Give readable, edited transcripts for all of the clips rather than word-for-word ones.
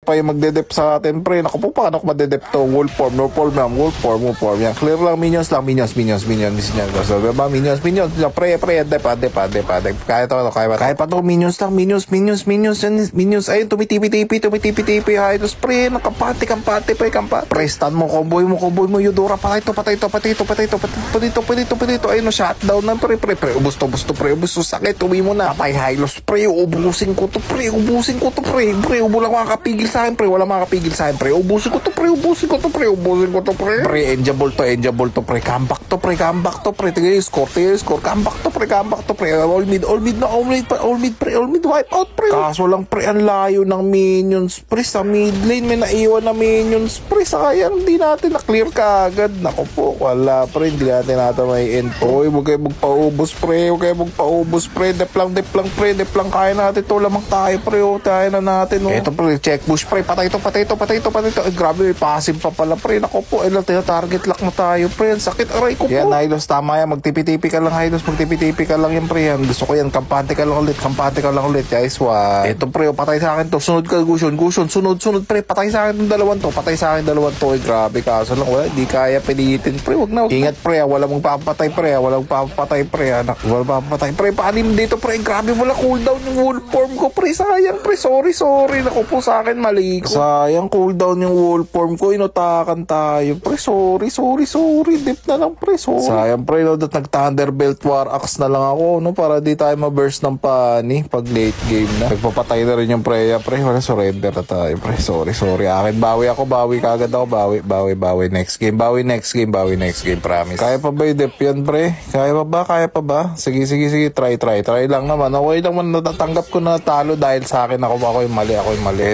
pa yung magdedep sa atin, pre. Naku po, paano ko madedep to? Wolf form, no form yan, wolf form yan. Clear lang, minions lang, minions. So, diba, minions. Pre, dep. Kaya pa to, minions lang, minions. Ayun, tumitipi. Hylos, pre, nakampante, pre, Pre, stun mo, comboy mo, Eudora, patay to. Ayun, shutdown na, pre. Ubus to, sakit, uwi mo na. Patay, Hylos, pre, ubusin ko to, pre. Wala makakapigil sa akin, pre. Ubusin ko to, pre. Pre, enjoyable to, pre. Comeback to, pre. Tigay score. Comeback to, pre. All mid, wipe out, pre. Kaso lang, pre, ang layo ng minions, pre. Sa mid lane, may naiwan na minions, pre. Sayang, di natin na-clear ka agad. Naku po, wala, pre. Hindi natin may end. Uy, huwag kayo magpaubos, pre. Dep lang, pre. Kaya natin to. Lamang tayo, pre. Kaya na natin, Ito, pre, check push, pre. Patay to. Ay, grabe, passive pa pala, pre. Naku po, target lock na tayo, pre. Ang sakit, aray ko po. Yan, Hylos, tama yan. Magtipi-tipi ka lang, Hylos. Yan, pre. Yan. Gusto ko yan. Kampante ka lang ulit. Guys, what? Ito, pre, patay sa akin to. Sunod ka, Gusion. Sunod, pre. Patay sa akin yung dalawang to. Ay, grabe, kaso lang, wala. Di kaya pilitin, pre. Wag na. Ingat, pre. Wala mong papatay, pre. Anak, wala papatay, pre. Paanim dito, pre. Grabe, wala cooldown yung wolf form ko, pre. Sayang, pre. Sorry. Naku po, sa akin, mali ko. Sayang, cooldown yung wolf form ko. Inotakan tayo, pre. Sorry. Dip na lang, pre. Sorry. Sayang, pre. Nag-Thunderbelt War Axe na lang ako, para di tayo ma-burst ng pani pag late game na. Nagpapatay na rin yung Freya, pre. Wala, surrender na tayo, pre. Sorry. Akin, bawi kagad ako. Bawi. Next game, promise. Kaya pa ba yung dip yan, pre? Kaya pa ba? Sige. Try lang naman. Okay lang man, natatanggap ko na talo dahil sa akin. Ako yung mali.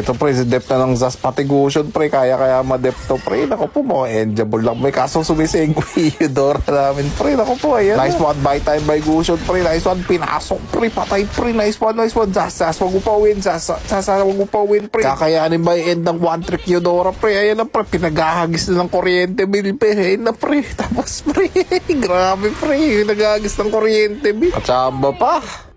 Ito, pre, si dep na ng Zas Patigusion, pre. Kaya ma-dep to, pre. Naku po, mga enjoyable lang. May kasong sumising ko Eudora namin, pre. Naku po, ayan. Nice one, buy time by Gusion, pre. Nice one, pinasok, pre. Patay, pre. Nice one. Zas, wag mo pa win, pre. Kakayanin ba yung end ng one trick Eudora, pre? Ayan na, pre. Pinagahagis na ng kuryente bill, pre. Ayan na, pre. Tapos, pre. Grabe, pre. Pinagahagis ng kuryente bill. Katsamba pa.